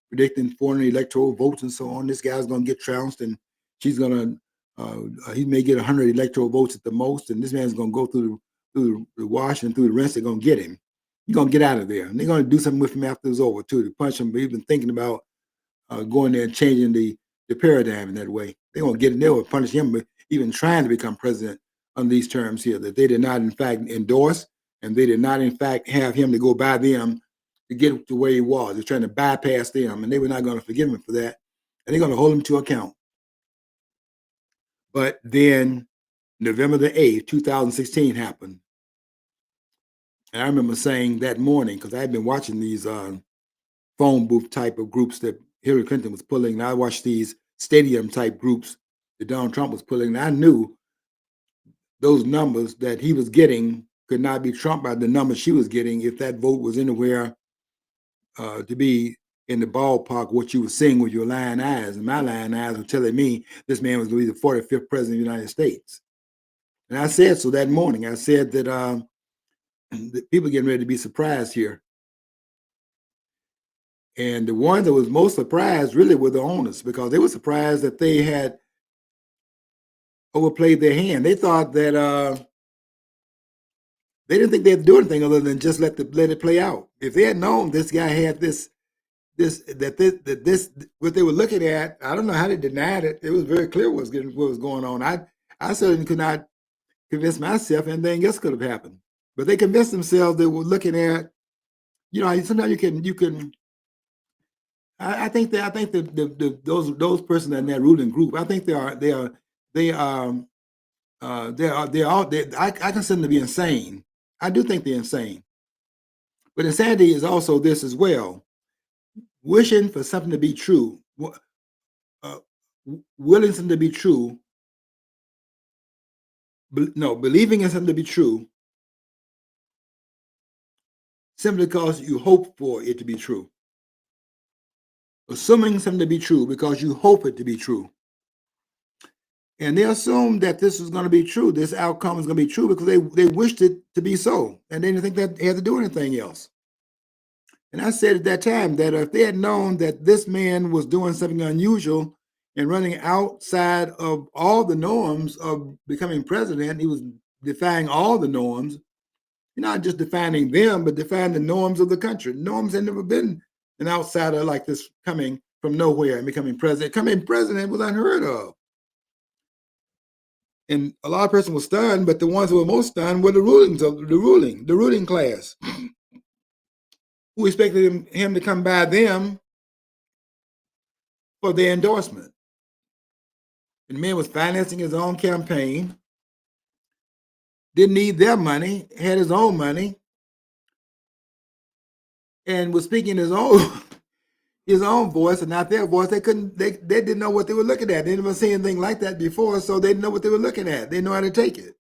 predicting 400 electoral votes and so on. This guy's going to get trounced, and she's going to, he may get 100 electoral votes at the most, and this man's going to go through the wash and through the rinse. They're going to get him. He's going to get out of there. And they're going to do something with him after it's over, too, to punch him. But he's been thinking about going there and changing the paradigm in that way. They're going to get him. They will punish him, but even trying to become president on these terms here, that they did not, in fact, endorse, and they did not, in fact, have him to go by them to get to where he was. They're trying to bypass them, and they were not going to forgive him for that, and they're going to hold him to account. But then November the 8th, 2016 happened. And I remember saying that morning, because I had been watching these phone booth type of groups that Hillary Clinton was pulling, and I watched these stadium type groups that Donald Trump was pulling, and I knew those numbers that he was getting could not be trumped by the numbers she was getting if that vote was anywhere to be in the ballpark what you were seeing with your lying eyes. And my lying eyes were telling me this man was going to be the 45th president of the United States. And I said so that morning. I said that that people getting ready to be surprised here. And the ones that was most surprised really were the owners, because they were surprised that they had overplayed their hand. They thought that they didn't think they'd do anything other than just let it play out. If they had known this guy had this what they were looking at, I don't know how they denied it. It was very clear what was going on. I certainly could not convince myself anything else could have happened. But they convinced themselves they were looking at, sometimes you can. I think that those persons in that ruling group, I think I consider them to be insane. I do think they're insane. But insanity is also this as well: wishing for something to be true, willing something to be true. Believing in something to be true simply because you hope for it to be true. Assuming something to be true because you hope it to be true. And they assumed that this was going to be true. This outcome is going to be true because they wished it to be so. And they didn't think that they had to do anything else. And I said at that time that if they had known that this man was doing something unusual and running outside of all the norms of becoming president, he was defying all the norms, not just defining them, but defining the norms of the country. Norms had never been an outsider like this coming from nowhere and becoming president. Coming president was unheard of. And a lot of persons were stunned, but the ones who were most stunned were the ruling class, who expected him to come by them for their endorsement. And the man was financing his own campaign, didn't need their money, had his own money, and was speaking his own voice and not their voice. They didn't know what they were looking at. They never seen anything like that before, so they didn't know what they were looking at. They didn't know how to take it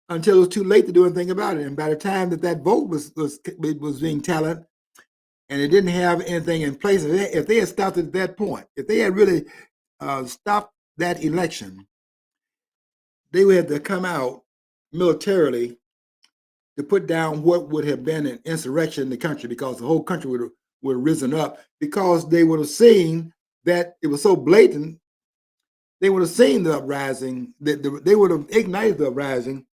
until it was too late to do anything about it. And by the time that vote was being tallied, and it didn't have anything in place, if they had stopped at that point, if they had really stopped that election, they would have to come out militarily to put down what would have been an insurrection in the country, because the whole country would have risen up, because they would have seen that it was so blatant. They would have seen the uprising, they would have ignited the uprising,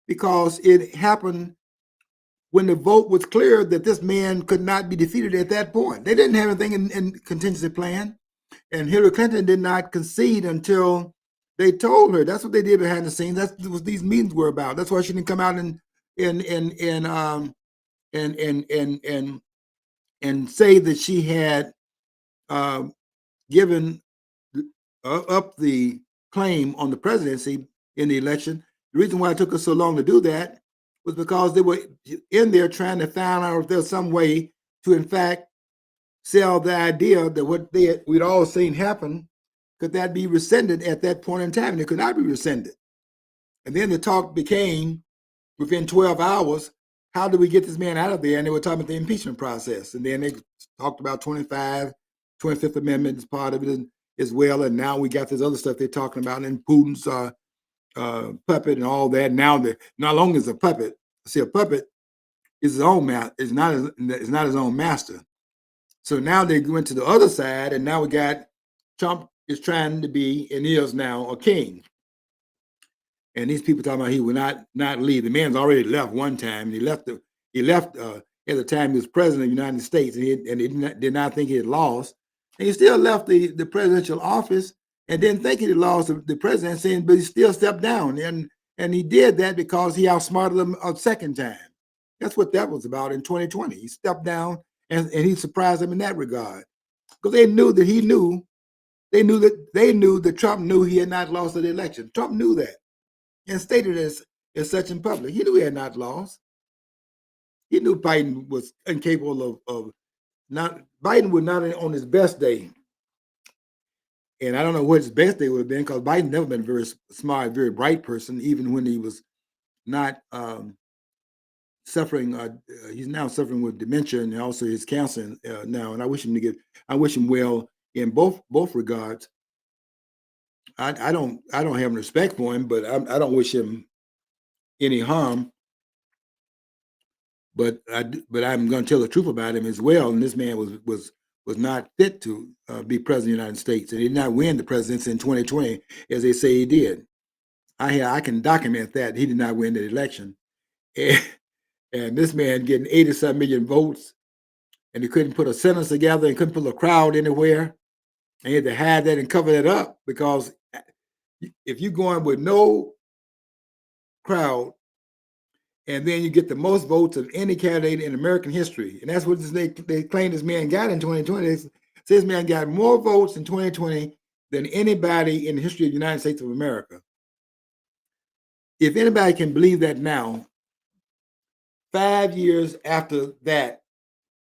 because it happened when the vote was clear that this man could not be defeated at that point. They didn't have anything in contingency plan, and Hillary Clinton did not concede until they told her. That's what they did behind the scenes. That's what these meetings were about. That's why she didn't come out and say that she had given up the claim on the presidency in the election. The reason why it took us so long to do that was because they were in there trying to find out if there's some way to, in fact, sell the idea that what we'd all seen happen, could that be rescinded at that point in time? And it could not be rescinded. And then the talk became, within 12 hours, how do we get this man out of there? And they were talking about the impeachment process. And then they talked about 25th Amendment as part of it as well. And now we got this other stuff they're talking about, and Putin's puppet and all that. Now not long as a puppet. See, a puppet is his own is not his own master. So now they went to the other side, and now we got Trump is trying to be, and is now, a king. And these people talking about he will not leave. The man's already left one time, and he left at the time he was president of the United States, and he did not think he had lost. And he still left the presidential office and didn't think he had lost the presidency, but he still stepped down. And he did that because he outsmarted them a second time. That's what that was about in 2020. He stepped down, and he surprised them in that regard. Because they knew that Trump knew he had not lost the election. Trump knew that, and stated as such in public. He knew he had not lost. He knew Biden was incapable of not. Biden was not on his best day. And I don't know what his best day would have been, because Biden never been a very smart, very bright person, even when he was not suffering. He's now suffering with dementia, and also his cancer now. And I wish him well in both regards. I don't have any respect for him, but I don't wish him any harm. But I'm going to tell the truth about him as well. And this man was not fit to be president of the United States, and he did not win the presidency in 2020, as they say he did. I can document that he did not win the election, and this man getting 87 million votes, and he couldn't put a sentence together, and couldn't put a crowd anywhere, and he had to hide that and cover that up, because if you're going with no crowd, and then you get the most votes of any candidate in American history, and that's what they claim this man got in 2020. They say this man got more votes in 2020 than anybody in the history of the United States of America. If anybody can believe that now, 5 years after that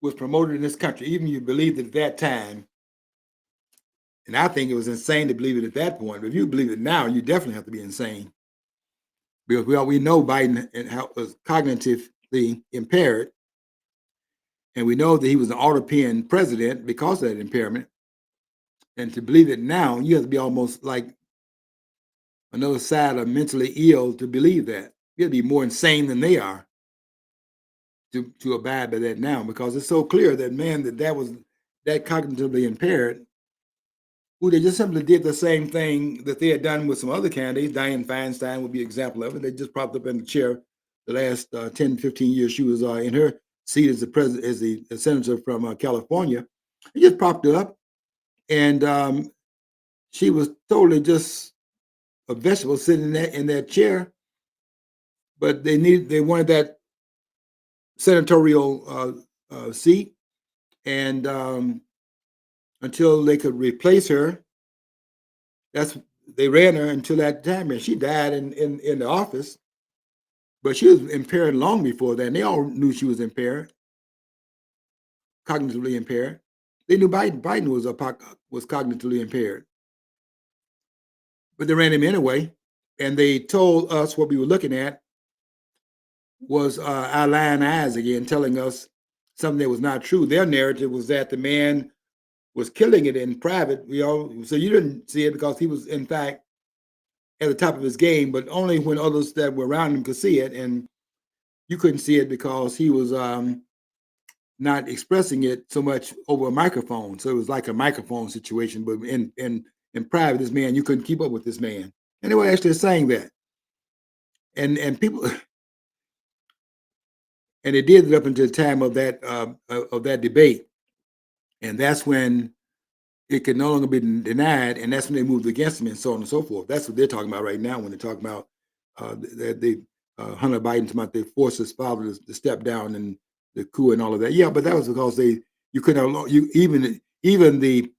was promoted in this country, even you believed it at that time, and I think it was insane to believe it at that point, but if you believe it now, you definitely have to be insane. Because we know Biden was cognitively impaired, and we know that he was an European president because of that impairment. And to believe it now, you have to be almost like another side of mentally ill to believe that. You have to be more insane than they are to abide by that now, because it's so clear that man that was that cognitively impaired, who they just simply did the same thing that they had done with some other candidates. Dianne Feinstein would be an example of it. They just propped up in the chair the last 10, 15 years she was in her seat as the senator from California. They just propped her up, and she was totally just a vegetable sitting in that chair. But they wanted that senatorial seat, and until they could replace her, they ran her until that time, and she died in the office. But she was impaired long before that, and they all knew she was impaired, cognitively impaired. They knew Biden was cognitively impaired, but they ran him anyway, and they told us what we were looking at was our lying eyes again, telling us something that was not true. Their narrative was that the man was killing it in private. So you didn't see it because he was, in fact, at the top of his game, but only when others that were around him could see it. And you couldn't see it because he was not expressing it so much over a microphone. So it was like a microphone situation. But in private, this man, you couldn't keep up with this man. And they were actually saying that. And people, and they did it up until the time of that debate. And that's when it could no longer be denied, and that's when they moved against him and so on and so forth. That's what they're talking about right now when they talk about Hunter Biden, about they forced his father to step down and the coup and all of that. Yeah, but that was because you couldn't even the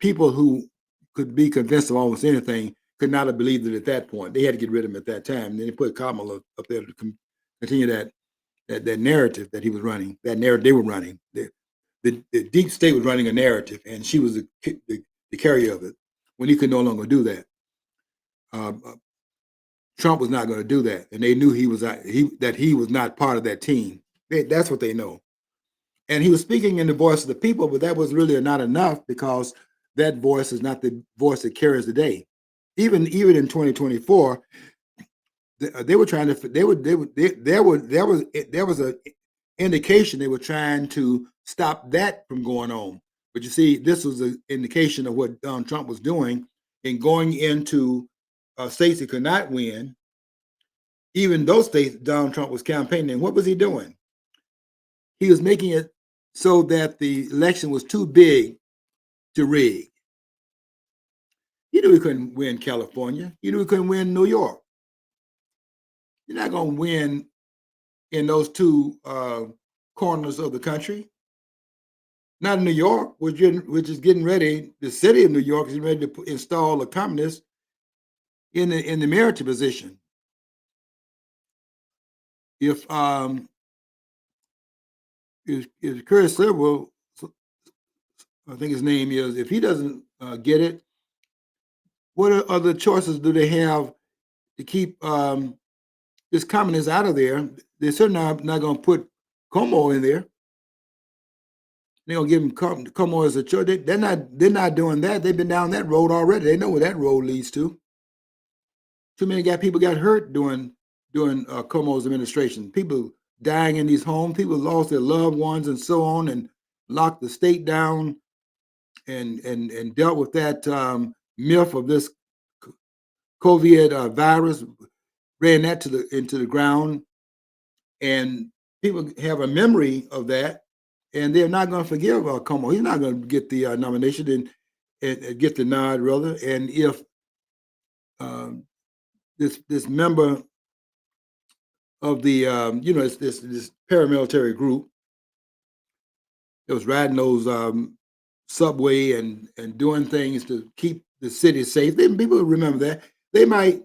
people who could be convinced of almost anything could not have believed it at that point. They had to get rid of him at that time. And then they put Kamala up there to continue that narrative that he was running, that narrative they were running. The deep state was running a narrative, and she was the carrier of it when he could no longer do that. Trump was not going to do that, and they knew that he was not part of that team. That's what they know. And he was speaking in the voice of the people, but that was really not enough because that voice is not the voice that carries the day. Even in 2024, they were trying to. There was a indication they were trying to stop that from going on. But you see, this was an indication of what Donald Trump was doing in going into states he could not win. Even those states Donald Trump was campaigning. What was he doing? He was making it so that the election was too big to rig. He knew he couldn't win California. He knew he couldn't win New York. You're not going to win in those two corners of the country. Not in New York, which is getting ready. The city of New York is ready to install a communist in the mayoralty position. If Curtis Silver, I think his name is, if he doesn't get it, what other choices do they have to keep this communist out of there? They're certainly not going to put Como in there. They're gonna give him Como as a choice. They're not doing that. They've been down that road already. They know where that road leads to. Too many people got hurt during Como's administration. People dying in these homes. People lost their loved ones and so on, and locked the state down, and dealt with that myth of this COVID virus, ran that into the ground, and people have a memory of that. And they're not going to forgive Como. He's not going to get the nomination and get the nod, rather. And if this member of the this paramilitary group that was riding those subway and doing things to keep the city safe, then people remember that. They might.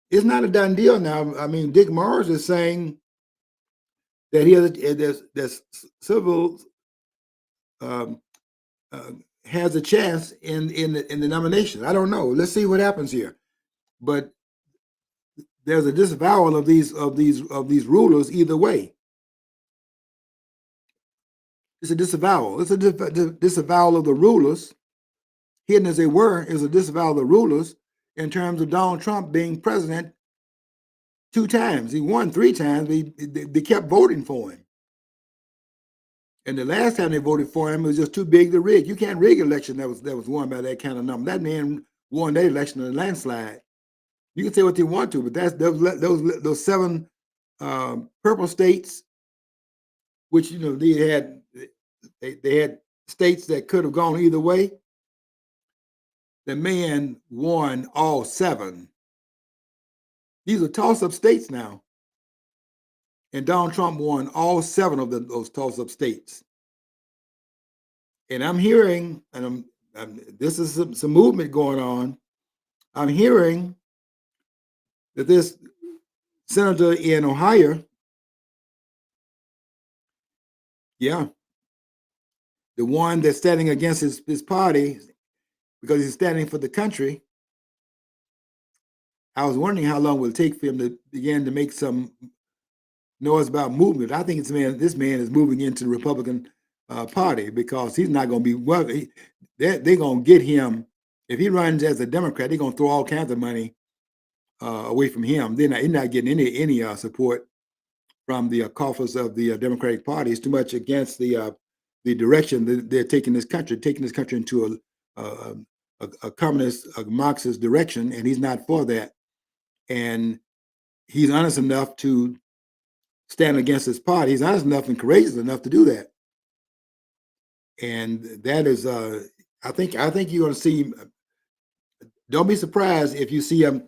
It's not a done deal now. I mean, Dick Morris is saying that there's civil has a chance in the nomination. I don't know. Let's see what happens here. But there's a disavowal of these rulers either way. It's a disavowal. It's a disavowal of the rulers, hidden as they were. Is a disavowal of the rulers in terms of Donald Trump being president 2 times. He won 3 times. They kept voting for him. And the last time they voted for him, it was just too big to rig. You can't rig an election that was won by that kind of number. That man won that election in a landslide. You can say what you want to, but those 7 purple states, which they had states that could have gone either way. The man won all 7. These are toss-up states now. And Donald Trump won all 7 of those toss-up states. And I'm hearing, and this is some movement going on. I'm hearing that this senator in Ohio, the one that's standing against his party because he's standing for the country. I was wondering how long it would take for him to begin to make some noise about movement. I think this man is moving into the Republican Party because he's not going to be they're going to get him if he runs as a Democrat. They're going to throw all kinds of money away from him. He's not getting any support from the caucus of the Democratic Party. It's too much against the direction that they're taking this country into a communist, a Marxist direction, and he's not for that. And he's honest enough to stand against his party. He's honest enough and courageous enough to do that. And that is, I think you're going to see. Don't be surprised if you see him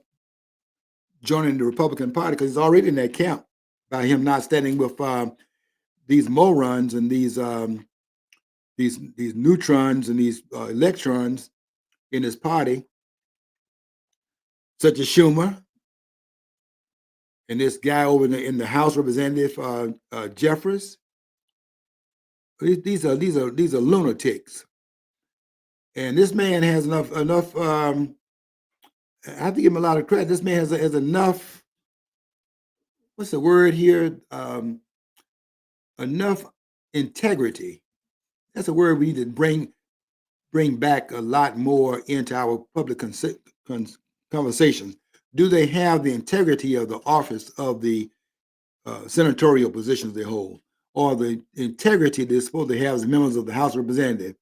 joining the Republican Party, because he's already in that camp by him not standing with these morons and these neutrons and these electrons in his party, such as Schumer and this guy over in the House Representative Jeffries. These are lunatics, and this man has enough. I have to give him a lot of credit. This man has enough. What's the word here? Enough integrity. That's a word we need to bring back a lot more into our public conversations. Do they have the integrity of the office of the senatorial positions they hold, or the integrity they're supposed to have as members of the House of Representatives?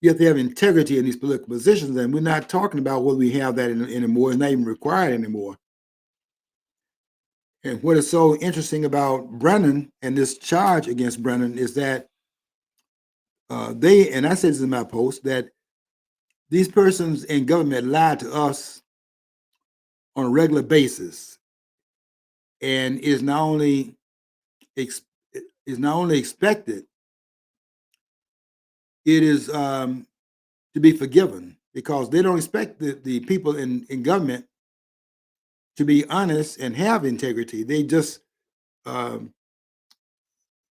You have to have integrity in these political positions, and we're not talking about whether we have that anymore. It's not even required anymore. And what is so interesting about Brennan and this charge against Brennan is that and I said this in my post, that these persons in government lie to us on a regular basis, and is not only expected, it is to be forgiven, because they don't expect the people in government to be honest and have integrity. They just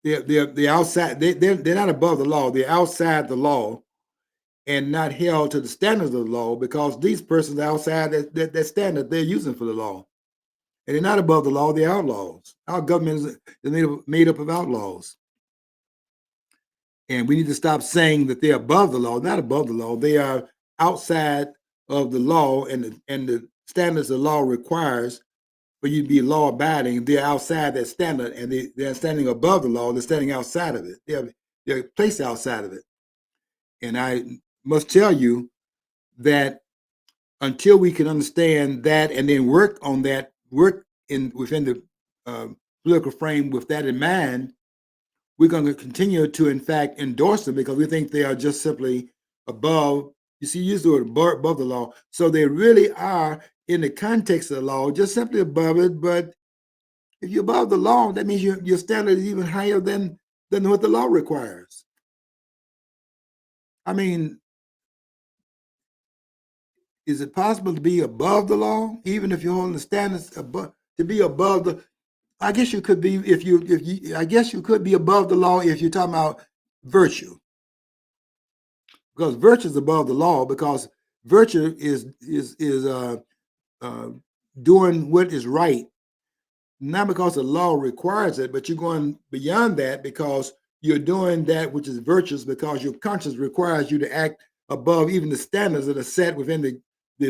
they're outside. They're not above the law. They're outside the law and not held to the standards of the law, because these persons are outside that standard they're using for the law. And they're not above the law, they're outlaws. Our government is made up of outlaws. And we need to stop saying that they're above the law. Not above the law. They are outside of the law and the standards the law requires for you to be law abiding. They're outside that standard, and they're standing above the law. They're standing outside of it. They're placed outside of it. And I must tell you that until we can understand that and then work on that, within the political frame with that in mind, we're going to continue to, in fact, endorse them, because we think they are just simply above. You see, you use the word above the law. So they really are, in the context of the law, just simply above it. But if you're above the law, that means your standard is even higher than what the law requires. I mean, is it possible to be above the law, even if you're holding the standards above? To be above the, I guess you could be I guess you could be above the law if you're talking about virtue, because virtue is above the law, because virtue is doing what is right, not because the law requires it, but you're going beyond that because you're doing that which is virtuous, because your conscience requires you to act above even the standards that are set within the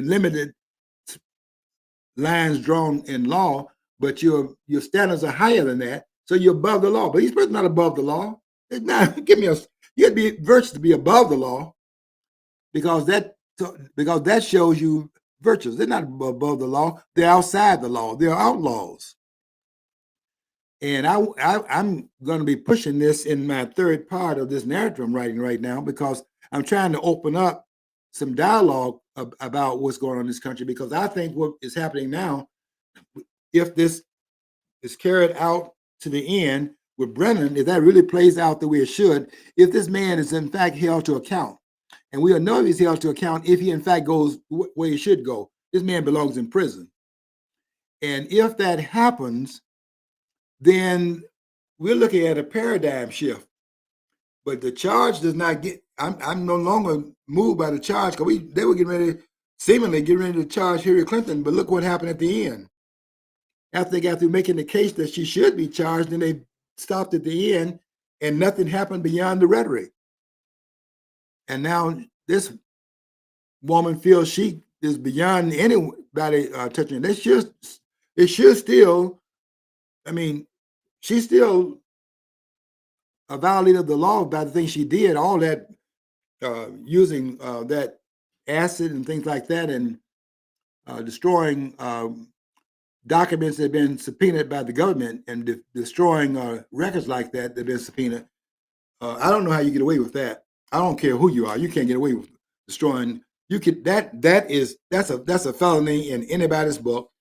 limited lines drawn in law. But your standards are higher than that, so you're above the law. But these persons are not above the law. It's not. You have to be virtuous to be above the law, because that shows you virtues. They're not above the law. They're outside the law. They're outlaws. And I'm going to be pushing this in my third part of this narrative I'm writing right now, because I'm trying to open up some dialogue about what's going on in this country, because I think what is happening now, if this is carried out to the end with Brennan, if that really plays out the way it should, if this man is in fact held to account, and we'll know if he's held to account if he in fact goes where he should go. This man belongs in prison. And if that happens, then we're looking at a paradigm shift. But the charge does not get, I'm no longer moved by the charge, because they were seemingly getting ready to charge Hillary Clinton, but look what happened at the end. After they got through making the case that she should be charged, then they stopped at the end, and nothing happened beyond the rhetoric. And now this woman feels she is beyond anybody touching. It should still, I mean, she's still a violator of the law by the things she did, all that using that acid and things like that, and destroying documents that have been subpoenaed by the government, and destroying records like that that have been subpoenaed. I don't know how you get away with that. I don't care who you are. You can't get away with destroying. You could that's a felony in anybody's book,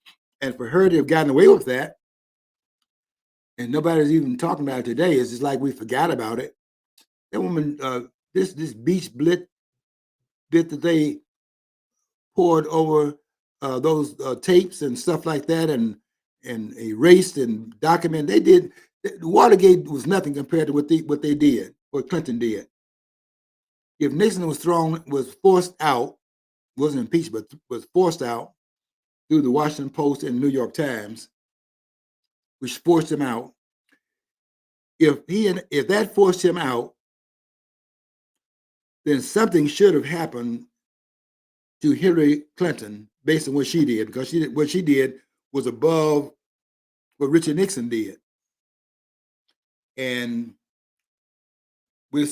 and for her to have gotten away with that, and nobody's even talking about it today, it's just like we forgot about it. That woman, this beach bit that they poured over those tapes and stuff like that, and erased and documented. They did. Watergate was nothing compared to what they did, what Clinton did. If Nixon was forced out, wasn't impeached, but was forced out through the Washington Post and New York Times, which forced him out. If that forced him out, then something should have happened to Hillary Clinton based on what she did, because what she did was above what Richard Nixon did. And we're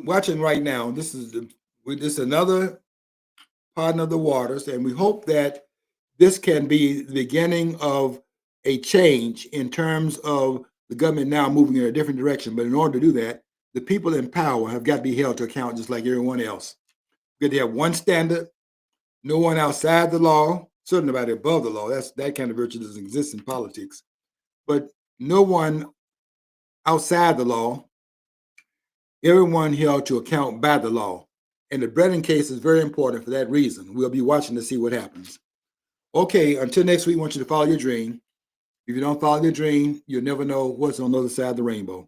watching right now. This is another pardon of the waters, and we hope that this can be the beginning of a change in terms of the government now moving in a different direction. But in order to do that, the people in power have got to be held to account just like everyone else. We got to have one standard, no one outside the law, certainly nobody above the law. That kind of virtue doesn't exist in politics. But no one outside the law, everyone held to account by the law. And the Brennan case is very important for that reason. We'll be watching to see what happens. Okay, until next week, I want you to follow your dream. If you don't follow your dream, you'll never know what's on the other side of the rainbow.